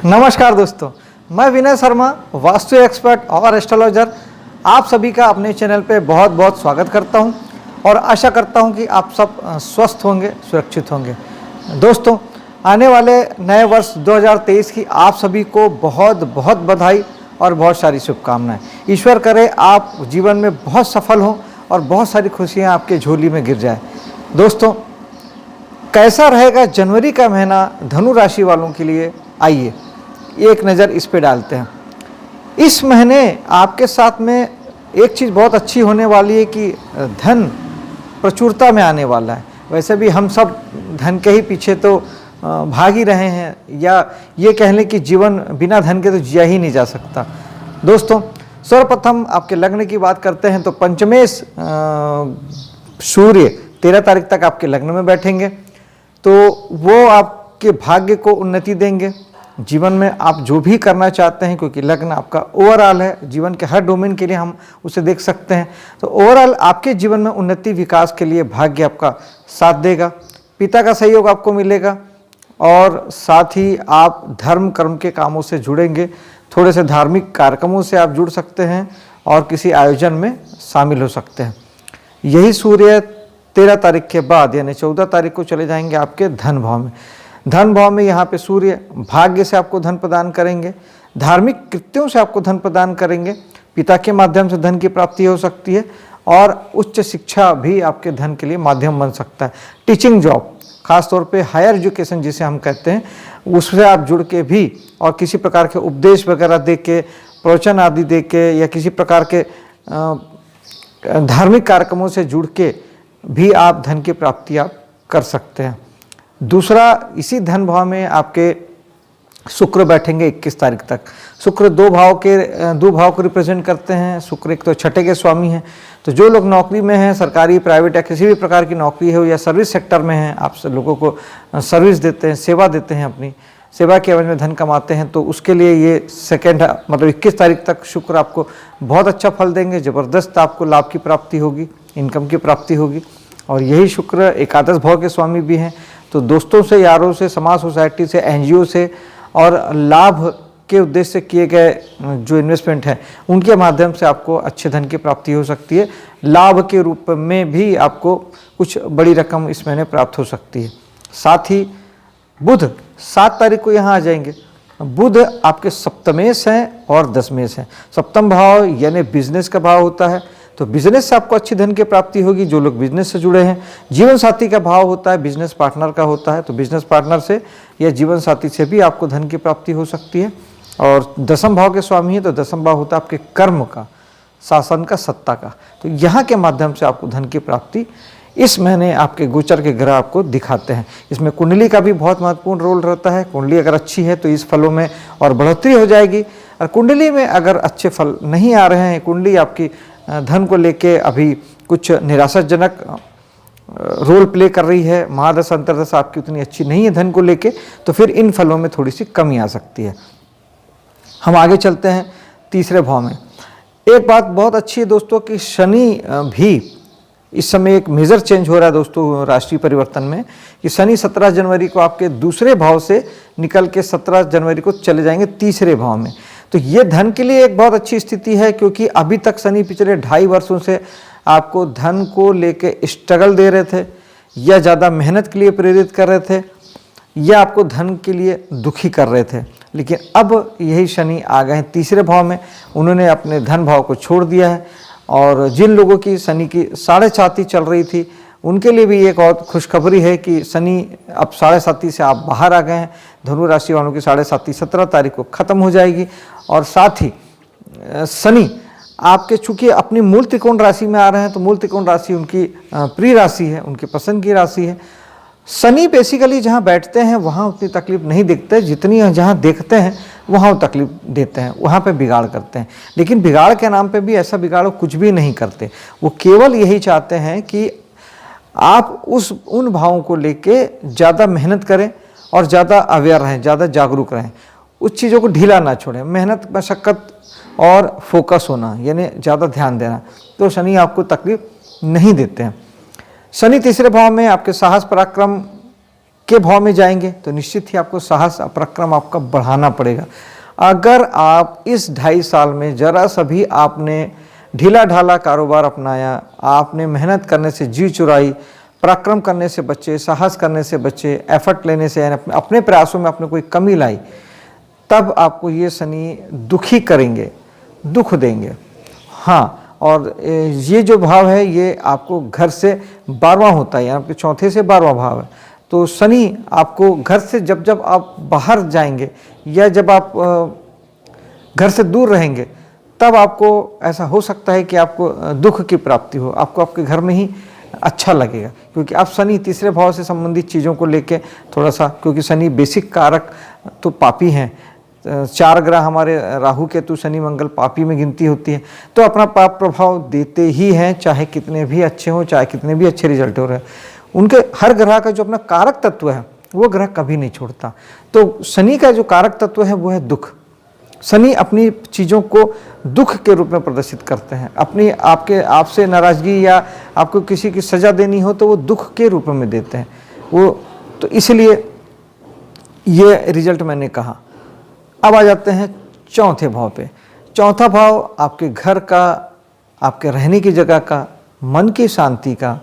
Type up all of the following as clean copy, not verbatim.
नमस्कार दोस्तों, मैं विनय शर्मा, वास्तु एक्सपर्ट और एस्ट्रोलॉजर, आप सभी का अपने चैनल पे बहुत बहुत स्वागत करता हूं और आशा करता हूं कि आप सब स्वस्थ होंगे, सुरक्षित होंगे। दोस्तों, आने वाले नए वर्ष 2023 की आप सभी को बहुत बहुत बधाई और बहुत सारी शुभकामनाएं। ईश्वर करे आप जीवन में बहुत सफल हों और बहुत सारी खुशियां आपके झोली में गिर जाए। दोस्तों, कैसा रहेगा जनवरी का महीना धनु राशि वालों के लिए, आइए एक नज़र इस पे डालते हैं। इस महीने आपके साथ में एक चीज़ बहुत अच्छी होने वाली है कि धन प्रचुरता में आने वाला है। वैसे भी हम सब धन के ही पीछे तो भाग ही रहे हैं, या ये कह लें कि जीवन बिना धन के तो जिया ही नहीं जा सकता। दोस्तों, सर्वप्रथम आपके लग्न की बात करते हैं तो पंचमेश सूर्य 13 तारीख तक आपके लग्न में बैठेंगे, तो वो आपके भाग्य को उन्नति देंगे। जीवन में आप जो भी करना चाहते हैं, क्योंकि लग्न आपका ओवरऑल है, जीवन के हर डोमेन के लिए हम उसे देख सकते हैं, तो ओवरऑल आपके जीवन में उन्नति विकास के लिए भाग्य आपका साथ देगा। पिता का सहयोग आपको मिलेगा और साथ ही आप धर्म कर्म के कामों से जुड़ेंगे। थोड़े से धार्मिक कार्यक्रमों से आप जुड़ सकते हैं और किसी आयोजन में शामिल हो सकते हैं। यही सूर्य 13 तारीख के बाद यानी 14 तारीख को चले जाएंगे आपके धन भाव में। धन भाव में यहाँ पे सूर्य भाग्य से आपको धन प्रदान करेंगे, धार्मिक कृत्यों से आपको धन प्रदान करेंगे, पिता के माध्यम से धन की प्राप्ति हो सकती है और उच्च शिक्षा भी आपके धन के लिए माध्यम बन सकता है। टीचिंग जॉब, खास तौर पे हायर एजुकेशन जिसे हम कहते हैं, उससे आप जुड़ के भी और किसी प्रकार के उपदेश वगैरह दे के, प्रवचन आदि दे के या किसी प्रकार के धार्मिक कार्यक्रमों से जुड़ के भी आप धन की प्राप्ति आप कर सकते हैं। दूसरा, इसी धन भाव में आपके शुक्र बैठेंगे 21 तारीख तक। शुक्र दो भाव को रिप्रेजेंट करते हैं। शुक्र एक तो छठे के स्वामी हैं, तो जो लोग नौकरी में हैं, सरकारी, प्राइवेट या किसी भी प्रकार की नौकरी हो या सर्विस सेक्टर में हैं, आप लोगों को सर्विस देते हैं, सेवा देते हैं, अपनी सेवा के एवज में धन कमाते हैं, तो उसके लिए ये मतलब 21 तारीख तक शुक्र आपको बहुत अच्छा फल देंगे। ज़बरदस्त आपको लाभ की प्राप्ति होगी, इनकम की प्राप्ति होगी। और यही शुक्र एकादश भाव के स्वामी भी हैं, तो दोस्तों से, यारों से, समाज सोसाइटी से, एनजीओ से और लाभ के उद्देश्य से किए गए जो इन्वेस्टमेंट है उनके माध्यम से आपको अच्छे धन की प्राप्ति हो सकती है। लाभ के रूप में भी आपको कुछ बड़ी रकम इस महीने प्राप्त हो सकती है। साथ ही बुध 7 तारीख को यहाँ आ जाएंगे। बुध आपके सप्तमेश हैं और दशमेश हैं। सप्तम भाव यानी बिजनेस का भाव होता है, तो बिजनेस से आपको अच्छी धन की प्राप्ति होगी जो लोग बिजनेस से जुड़े हैं। जीवन साथी का भाव होता है, बिजनेस पार्टनर का होता है, तो बिजनेस पार्टनर से या जीवन साथी से भी आपको धन की प्राप्ति हो सकती है। और दसम भाव के स्वामी है, तो दसम भाव होता है आपके कर्म का, शासन का, सत्ता का, तो यहाँ के माध्यम से आपको धन की प्राप्ति इस महीने आपके गोचर के ग्रह आपको दिखाते हैं। इसमें कुंडली का भी बहुत महत्वपूर्ण रोल रहता है। कुंडली अगर अच्छी है तो इस फलों में और बढ़ोतरी हो जाएगी, और कुंडली में अगर अच्छे फल नहीं आ रहे हैं, कुंडली आपकी धन को लेके अभी कुछ निराशाजनक रोल प्ले कर रही है, महादशा अंतर्दशा आपकी उतनी अच्छी नहीं है धन को लेके, तो फिर इन फलों में थोड़ी सी कमी आ सकती है। हम आगे चलते हैं तीसरे भाव में। एक बात बहुत अच्छी है दोस्तों कि शनि भी इस समय एक मेजर चेंज हो रहा है दोस्तों राष्ट्रीय परिवर्तन में, कि शनि 17 जनवरी को आपके दूसरे भाव से निकल के 17 जनवरी को चले जाएंगे तीसरे भाव में। तो ये धन के लिए एक बहुत अच्छी स्थिति है, क्योंकि अभी तक शनि पिछले 2.5 वर्षों से आपको धन को लेके स्ट्रगल दे रहे थे, या ज़्यादा मेहनत के लिए प्रेरित कर रहे थे, या आपको धन के लिए दुखी कर रहे थे। लेकिन अब यही शनि आ गए हैं तीसरे भाव में, उन्होंने अपने धन भाव को छोड़ दिया है। और जिन लोगों की शनि की 7.5 चल रही थी, उनके लिए भी एक और खुशखबरी है कि शनि अब 7.5 से आप बाहर आ गए हैं। धनु राशि वालों की 7.5 17 तारीख को ख़त्म हो जाएगी। और साथ ही शनि आपके चूंकि अपनी मूल त्रिकोण राशि में आ रहे हैं, तो मूल त्रिकोण राशि उनकी प्रिय राशि है, उनकी पसंद की राशि है। शनि बेसिकली जहाँ बैठते हैं वहाँ उतनी तकलीफ नहीं देखते, जितनी जहाँ देखते हैं वहाँ वो तकलीफ देते हैं, वहाँ पे बिगाड़ करते हैं। लेकिन बिगाड़ के नाम पे भी ऐसा बिगाड़ कुछ भी नहीं करते, वो केवल यही चाहते हैं कि आप उन भावों को लेके ज़्यादा मेहनत करें और ज़्यादा अवेयर रहें, ज़्यादा जागरूक रहें, उस चीज़ों को ढीला ना छोड़ें। मेहनत, मशक्क़त और फोकस होना यानी ज़्यादा ध्यान देना, तो शनि आपको तकलीफ नहीं देते हैं। शनि तीसरे भाव में आपके साहस, पराक्रम के भाव में जाएंगे तो निश्चित ही आपको साहस पराक्रम आपका बढ़ाना पड़ेगा। अगर आप इस 2.5 साल में जरा सा भी आपने ढीला ढाला कारोबार अपनाया, आपने मेहनत करने से जी चुराई, पराक्रम करने से बचे, साहस करने से बचे, एफर्ट लेने से अपने प्रयासों में आपने कोई कमी लाई, तब आपको ये शनि दुखी करेंगे, दुख देंगे। हाँ, और ये जो भाव है ये आपको घर से 12वां होता है, आपके चौथे से 12वां भाव है। तो शनि आपको घर से जब आप बाहर जाएंगे या जब आप घर से दूर रहेंगे, तब आपको ऐसा हो सकता है कि आपको दुख की प्राप्ति हो, आपको आपके घर में ही अच्छा लगेगा, क्योंकि आप शनि तीसरे भाव से संबंधित चीज़ों को लेके थोड़ा सा, क्योंकि शनि बेसिक कारक तो पापी हैं, 4 ग्रह हमारे राहु केतु शनि मंगल पापी में गिनती होती है, तो अपना पाप प्रभाव देते ही हैं, चाहे कितने भी अच्छे हों, चाहे कितने भी अच्छे रिजल्ट हो रहे हैं। उनके हर ग्रह का जो अपना कारक तत्व है वो ग्रह कभी नहीं छोड़ता। तो शनि का जो कारक तत्व है वो है दुख। शनि अपनी चीज़ों को दुख के रूप में प्रदर्शित करते हैं। अपनी आपसे नाराज़गी या आपको किसी की सज़ा देनी हो तो वो दुख के रूप में देते हैं वो, तो इसलिए ये रिजल्ट मैंने कहा। अब आ जाते हैं चौथे भाव पे। चौथा भाव आपके घर का, आपके रहने की जगह का, मन की शांति का,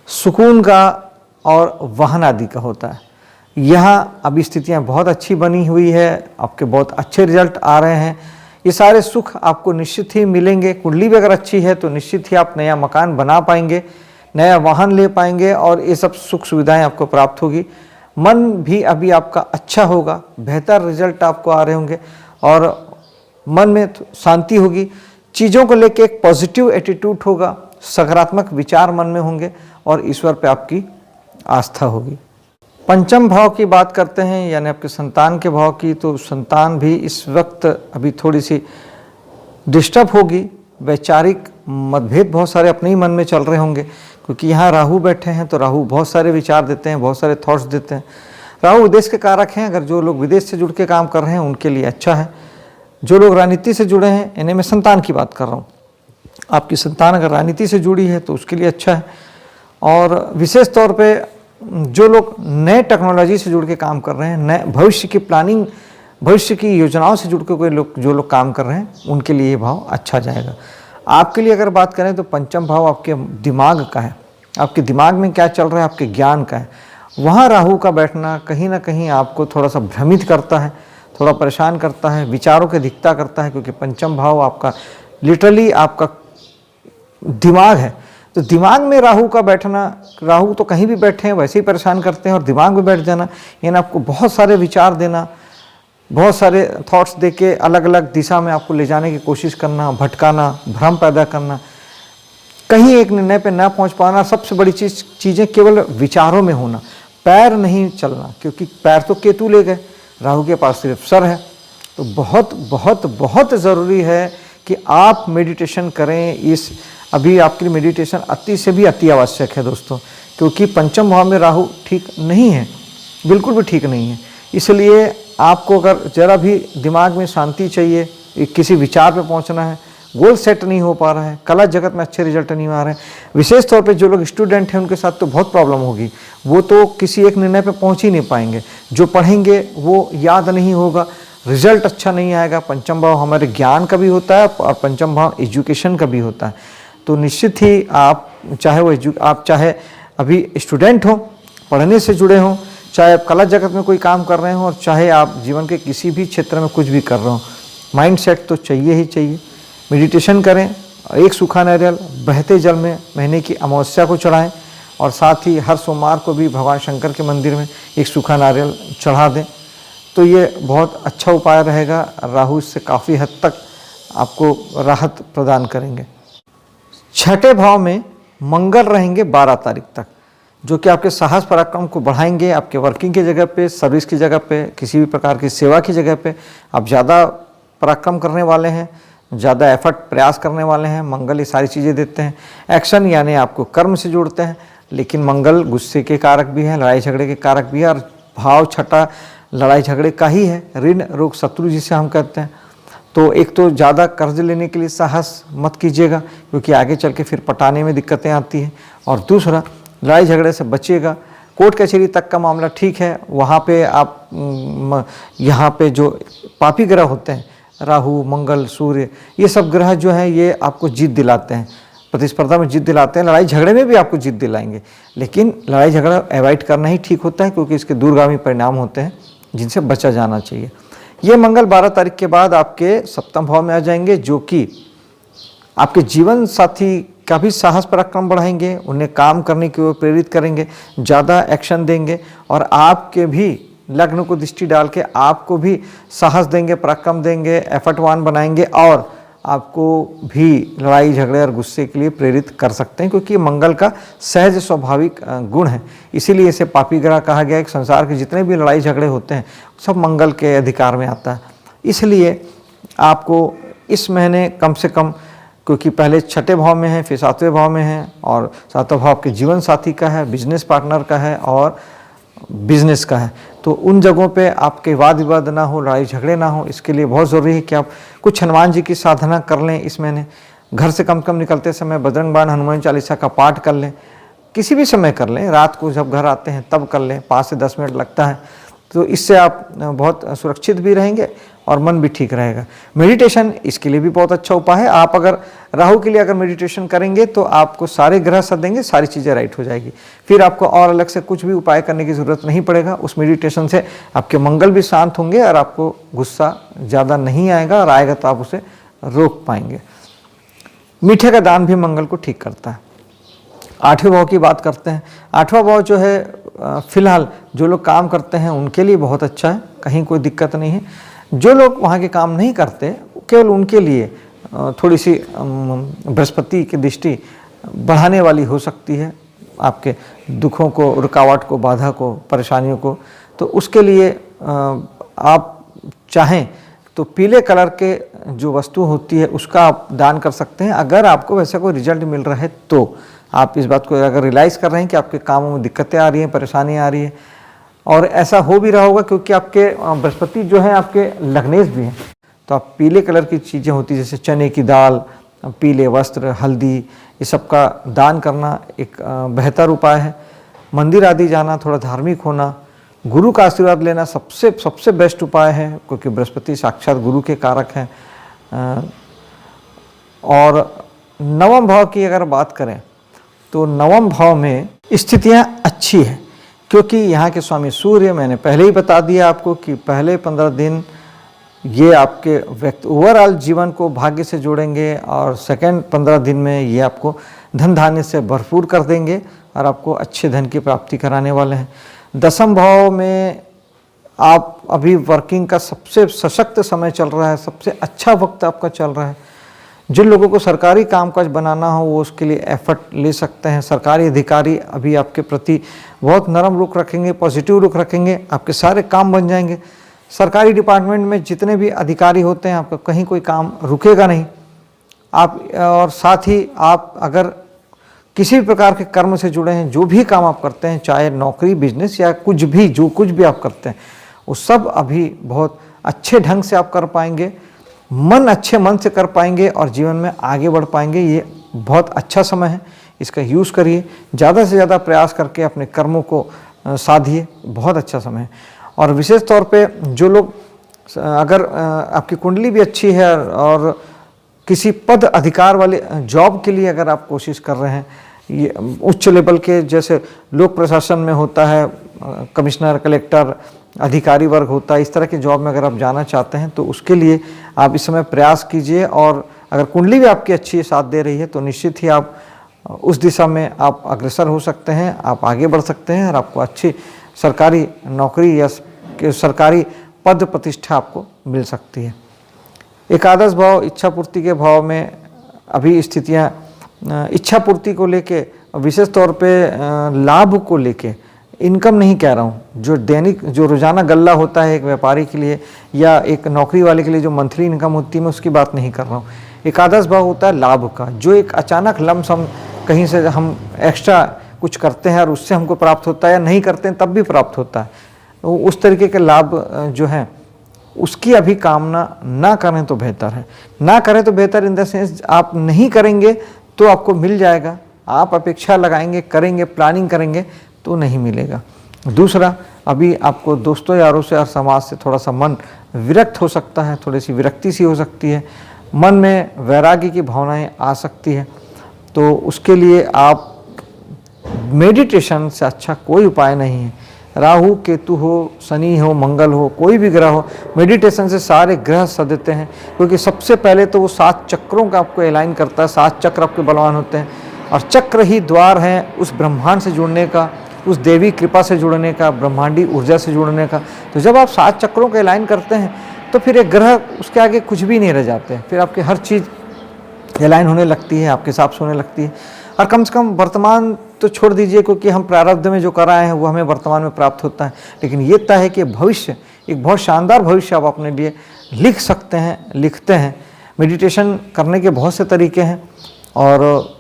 सुकून का और वाहन आदि का होता है। यहाँ अभी स्थितियाँ बहुत अच्छी बनी हुई है, आपके बहुत अच्छे रिजल्ट आ रहे हैं। ये सारे सुख आपको निश्चित ही मिलेंगे। कुंडली भी अगर अच्छी है तो निश्चित ही आप नया मकान बना पाएंगे, नया वाहन ले पाएंगे और ये सब सुख सुविधाएं आपको प्राप्त होगी। मन भी अभी आपका अच्छा होगा, बेहतर रिजल्ट आपको आ रहे होंगे और मन में शांति होगी। चीज़ों को लेकर एक पॉजिटिव एटीट्यूड होगा, सकारात्मक विचार मन में होंगे और ईश्वर पे आपकी आस्था होगी। पंचम भाव की बात करते हैं, यानी आपके संतान के भाव की, तो संतान भी इस वक्त अभी थोड़ी सी डिस्टर्ब होगी। वैचारिक मतभेद बहुत सारे अपने ही मन में चल रहे होंगे, क्योंकि यहाँ राहु बैठे हैं तो राहु बहुत सारे विचार देते हैं, बहुत सारे थॉट्स देते हैं। राहु विदेश के कारक हैं, अगर जो लोग विदेश से जुड़ के काम कर रहे हैं उनके लिए अच्छा है। जो लोग राजनीति से जुड़े हैं, इन्हें मैं संतान की बात कर रहा हूँ, आपकी संतान अगर राजनीति से जुड़ी है तो उसके लिए अच्छा है। और विशेष तौर पे जो लोग नए टेक्नोलॉजी से जुड़ के काम कर रहे हैं, नए भविष्य की प्लानिंग, भविष्य की योजनाओं से जुड़ के जो लोग काम कर रहे हैं, उनके लिए ये भाव अच्छा जाएगा। आपके लिए अगर बात करें तो पंचम भाव आपके दिमाग का है, आपके दिमाग में क्या चल रहा है, आपके ज्ञान का है। वहाँ राहु का बैठना कहीं ना कहीं आपको थोड़ा सा भ्रमित करता है, थोड़ा परेशान करता है, विचारों की अधिकता करता है, क्योंकि पंचम भाव आपका लिटरली आपका दिमाग है। तो दिमाग में राहु का बैठना, राहु तो कहीं भी बैठे हैं वैसे ही परेशान करते हैं, और दिमाग में बैठ जाना यानी आपको बहुत सारे विचार देना, बहुत सारे थॉट्स देके अलग अलग दिशा में आपको ले जाने की कोशिश करना, भटकाना, भ्रम पैदा करना, कहीं एक निर्णय पे ना पहुंच पाना। सबसे बड़ी चीज़ें केवल विचारों में होना, पैर नहीं चलना, क्योंकि पैर तो केतु ले गए, राहु के पास सिर्फ सर है। तो बहुत बहुत बहुत ज़रूरी है कि आप मेडिटेशन करें। इस अभी आपके लिए मेडिटेशन अति से भी अति आवश्यक है दोस्तों, क्योंकि पंचम भाव में राहु ठीक नहीं है, बिल्कुल भी ठीक नहीं है। इसलिए आपको अगर जरा भी दिमाग में शांति चाहिए, किसी विचार पे पहुंचना है, गोल सेट नहीं हो पा रहा है, कला जगत में अच्छे रिजल्ट नहीं आ रहे हैं, विशेष तौर पे जो लोग स्टूडेंट हैं उनके साथ तो बहुत प्रॉब्लम होगी। वो तो किसी एक निर्णय पे पहुंच ही नहीं पाएंगे, जो पढ़ेंगे वो याद नहीं होगा, रिजल्ट अच्छा नहीं आएगा। पंचम भाव हमारे ज्ञान का भी होता है और पंचम भाव एजुकेशन का भी होता है। तो निश्चित ही आप चाहे अभी स्टूडेंट हो, पढ़ने से जुड़े हों, चाहे आप कला जगत में कोई काम कर रहे हो, और चाहे आप जीवन के किसी भी क्षेत्र में कुछ भी कर रहे हो, माइंड सेट तो चाहिए ही चाहिए। मेडिटेशन करें, एक सूखा नारियल बहते जल में महीने की अमावस्या को चढ़ाएं, और साथ ही हर सोमवार को भी भगवान शंकर के मंदिर में एक सूखा नारियल चढ़ा दें। तो ये बहुत अच्छा उपाय रहेगा। राहु इससे काफ़ी हद तक आपको राहत प्रदान करेंगे। छठे भाव में मंगल रहेंगे 12 तारीख तक, जो कि आपके साहस पराक्रम को बढ़ाएंगे। आपके वर्किंग की जगह पे, सर्विस की जगह पे, किसी भी प्रकार की सेवा की जगह पे आप ज़्यादा पराक्रम करने वाले हैं, ज़्यादा एफर्ट प्रयास करने वाले हैं। मंगल ये सारी चीज़ें देते हैं। एक्शन यानी आपको कर्म से जोड़ते हैं, लेकिन मंगल गुस्से के कारक भी हैं, लड़ाई झगड़े के कारक भी है, और भाव छठा लड़ाई झगड़े का ही है, ऋण रोग शत्रु जिसे हम कहते हैं। तो एक तो ज़्यादा कर्ज लेने के लिए साहस मत कीजिएगा, क्योंकि आगे चल के फिर पटाने में दिक्कतें आती हैं, और दूसरा लड़ाई झगड़े से बचिएगा। कोर्ट कचहरी तक का मामला ठीक है, वहाँ पे आप यहाँ पे जो पापी ग्रह होते हैं, राहु, मंगल, सूर्य, ये सब ग्रह जो हैं ये आपको जीत दिलाते हैं, प्रतिस्पर्धा में जीत दिलाते हैं, लड़ाई झगड़े में भी आपको जीत दिलाएंगे। लेकिन लड़ाई झगड़ा अवॉइड करना ही ठीक होता है, क्योंकि इसके दूरगामी परिणाम होते हैं जिनसे बचा जाना चाहिए। ये मंगल 12 तारीख के बाद आपके सप्तम भाव में आ जाएंगे, जो कि आपके जीवन साथी का भी साहस पराक्रम बढ़ाएंगे, उन्हें काम करने की ओर प्रेरित करेंगे, ज़्यादा एक्शन देंगे, और आपके भी लग्न को दृष्टि डाल के आपको भी साहस देंगे, पराक्रम देंगे, एफर्टवान बनाएंगे, और आपको भी लड़ाई झगड़े और गुस्से के लिए प्रेरित कर सकते हैं, क्योंकि मंगल का सहज स्वाभाविक गुण है। इसीलिए इसे पापी ग्रह कहा गया है। संसार के जितने भी लड़ाई झगड़े होते हैं सब मंगल के अधिकार में आता है। इसलिए आपको इस महीने कम से कम, क्योंकि पहले छठे भाव में है, फिर सातवें भाव में है, और सातवां भाव आपके जीवन साथी का है, बिजनेस पार्टनर का है और बिजनेस का है, तो उन जगहों पे आपके वाद विवाद ना हो, लड़ाई झगड़े ना हो, इसके लिए बहुत ज़रूरी है कि आप कुछ हनुमान जी की साधना कर लें इस महीने। घर से कम निकलते समय बजरंग बाण, हनुमान चालीसा का पाठ कर लें, किसी भी समय कर लें, रात को जब घर आते हैं तब कर लें, 5 से 10 मिनट लगता है, तो इससे आप बहुत सुरक्षित भी रहेंगे और मन भी ठीक रहेगा। मेडिटेशन इसके लिए भी बहुत अच्छा उपाय है। आप अगर राहु के लिए अगर मेडिटेशन करेंगे तो आपको सारे ग्रह साथ देंगे, सारी चीज़ें राइट हो जाएगी, फिर आपको और अलग से कुछ भी उपाय करने की ज़रूरत नहीं पड़ेगा। उस मेडिटेशन से आपके मंगल भी शांत होंगे और आपको गुस्सा ज़्यादा नहीं आएगा, और आएगा तो आप उसे रोक पाएंगे। मीठे का दान भी मंगल को ठीक करता है। 8वें भाव की बात करते हैं। 8वां भाव जो है फिलहाल जो लोग काम करते हैं उनके लिए बहुत अच्छा है, कहीं कोई दिक्कत नहीं है। जो लोग वहाँ के काम नहीं करते, केवल उनके लिए थोड़ी सी बृहस्पति की दृष्टि बढ़ाने वाली हो सकती है, आपके दुखों को, रुकावट को, बाधा को, परेशानियों को। तो उसके लिए आप चाहें तो पीले कलर के जो वस्तु होती है उसका आप दान कर सकते हैं। अगर आपको वैसा कोई रिजल्ट मिल रहा है तो आप इस बात को अगर रियलाइज़ कर रहे हैं कि आपके कामों में दिक्कतें आ रही हैं, परेशानियाँ आ रही हैं, और ऐसा हो भी रहा होगा क्योंकि आपके बृहस्पति जो है आपके लग्नेश भी हैं, तो आप पीले कलर की चीज़ें होती हैं जैसे चने की दाल, पीले वस्त्र, हल्दी, ये सब का दान करना एक बेहतर उपाय है। मंदिर आदि जाना, थोड़ा धार्मिक होना, गुरु का आशीर्वाद लेना सबसे बेस्ट उपाय है, क्योंकि बृहस्पति साक्षात गुरु के कारक हैं। और 9वें भाव की अगर बात करें तो 9वें भाव में स्थितियां अच्छी है, क्योंकि यहाँ के स्वामी सूर्य, मैंने पहले ही बता दिया आपको कि पहले 15 दिन ये आपके व्यक्ति ओवरऑल जीवन को भाग्य से जोड़ेंगे, और सेकंड 15 दिन में ये आपको धन धान्य से भरपूर कर देंगे और आपको अच्छे धन की प्राप्ति कराने वाले हैं। 10वें भाव में आप अभी वर्किंग का सबसे सशक्त समय चल रहा है, सबसे अच्छा वक्त आपका चल रहा है। जिन लोगों को सरकारी कामकाज बनाना हो वो उसके लिए एफर्ट ले सकते हैं। सरकारी अधिकारी अभी आपके प्रति बहुत नरम रुख रखेंगे, पॉजिटिव रुख रखेंगे, आपके सारे काम बन जाएंगे। सरकारी डिपार्टमेंट में जितने भी अधिकारी होते हैं आपका कहीं कोई काम रुकेगा नहीं। आप और साथ ही आप अगर किसी भी प्रकार के कर्म से जुड़े हैं, जो भी काम आप करते हैं, चाहे नौकरी, बिजनेस या कुछ भी, जो कुछ भी आप करते हैं वो सब अभी बहुत अच्छे ढंग से आप कर पाएंगे, अच्छे मन से कर पाएंगे और जीवन में आगे बढ़ पाएंगे। ये बहुत अच्छा समय है, इसका यूज़ करिए, ज़्यादा से ज़्यादा प्रयास करके अपने कर्मों को साधिए, बहुत अच्छा समय है। और विशेष तौर पे जो लोग अगर आपकी कुंडली भी अच्छी है और किसी पद अधिकार वाले जॉब के लिए अगर आप कोशिश कर रहे हैं, ये उच्च लेवल के जैसे लोक प्रशासन में होता है, कमिश्नर, कलेक्टर, अधिकारी वर्ग होता है, इस तरह के जॉब में अगर आप जाना चाहते हैं तो उसके लिए आप इस समय प्रयास कीजिए। और अगर कुंडली भी आपकी अच्छी साथ दे रही है तो निश्चित ही आप उस दिशा में आप अग्रसर हो सकते हैं, आप आगे बढ़ सकते हैं और आपको अच्छी सरकारी नौकरी या सरकारी पद प्रतिष्ठा आपको मिल सकती है। एकादश भाव इच्छा पूर्ति के भाव में अभी स्थितियाँ इच्छा पूर्ति को लेके, विशेष तौर पे लाभ को लेके, इनकम नहीं कह रहा हूँ, जो दैनिक जो रोज़ाना गल्ला होता है एक व्यापारी के लिए या एक नौकरी वाले के लिए जो मंथली इनकम होती है, मैं उसकी बात नहीं कर रहा हूँ। एकादश भाव होता है लाभ का, जो एक अचानक लमसम कहीं से हम एक्स्ट्रा कुछ करते हैं और उससे हमको प्राप्त होता है, या नहीं करते हैं तब भी प्राप्त होता है, तो उस तरीके के लाभ जो हैं उसकी अभी कामना ना करें तो बेहतर है। ना करें तो बेहतर इन द सेंस आप नहीं करेंगे तो आपको मिल जाएगा, आप अपेक्षा लगाएंगे, करेंगे, प्लानिंग करेंगे तो नहीं मिलेगा। दूसरा, अभी आपको दोस्तों यारों से और समाज से थोड़ा सा मन विरक्त हो सकता है, थोड़ी सी विरक्ति सी हो सकती है, मन में वैराग्य की भावनाएं आ सकती है। तो उसके लिए आप मेडिटेशन से अच्छा कोई उपाय नहीं है। राहु केतु हो, शनि हो, मंगल हो, कोई भी ग्रह हो, मेडिटेशन से सारे ग्रह सदते हैं, क्योंकि सबसे पहले तो वो 7 चक्रों का आपको अलाइन करता है। 7 चक्र आपके बलवान होते हैं, और चक्र ही द्वार हैं उस ब्रह्मांड से जुड़ने का, उस देवी कृपा से जुड़ने का, ब्रह्मांडी ऊर्जा से जुड़ने का। तो जब आप 7 चक्रों के अलाइन करते हैं तो फिर एक ग्रह उसके आगे कुछ भी नहीं रह जाते हैं, फिर आपकी हर चीज़ अलाइन होने लगती है, आपके हिसाब से होने लगती है। और कम से कम वर्तमान तो छोड़ दीजिए, क्योंकि हम प्रारब्ध में जो कर रहे हैं वो हमें वर्तमान में प्राप्त होता है, लेकिन ये तय है कि भविष्य, एक बहुत शानदार भविष्य आप अपने लिए लिख सकते हैं, लिखते हैं। मेडिटेशन करने के बहुत से तरीके हैं, और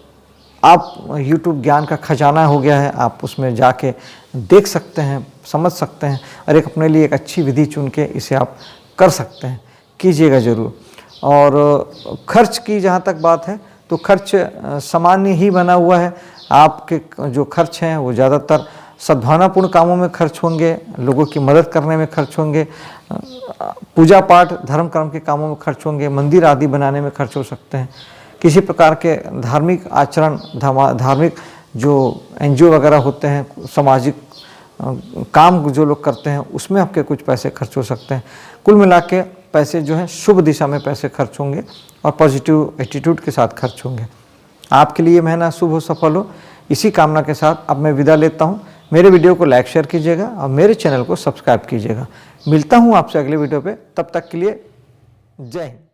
आप YouTube ज्ञान का खजाना हो गया है, आप उसमें जाके देख सकते हैं, समझ सकते हैं, और एक अपने लिए एक अच्छी विधि चुन के इसे आप कर सकते हैं। कीजिएगा ज़रूर। और खर्च की जहाँ तक बात है, तो खर्च सामान्य ही बना हुआ है। आपके जो खर्च हैं वो ज़्यादातर सद्भावनापूर्ण कामों में खर्च होंगे, लोगों की मदद करने में खर्च होंगे, पूजा पाठ धर्म कर्म के कामों में खर्च होंगे, मंदिर आदि बनाने में खर्च हो सकते हैं, किसी प्रकार के धार्मिक आचरण, धार्मिक जो NGO वगैरह होते हैं, सामाजिक काम जो लोग करते हैं, उसमें आपके कुछ पैसे खर्च हो सकते हैं। कुल मिला के पैसे जो हैं शुभ दिशा में पैसे खर्च होंगे, और पॉजिटिव एटीट्यूड के साथ खर्च होंगे। आपके लिए महीना शुभ हो, सफल हो, इसी कामना के साथ अब मैं विदा लेता हूँ। मेरे वीडियो को लाइक शेयर कीजिएगा और मेरे चैनल को सब्सक्राइब कीजिएगा। मिलता हूँ आपसे अगले वीडियो पे, तब तक के लिए जय हिंद।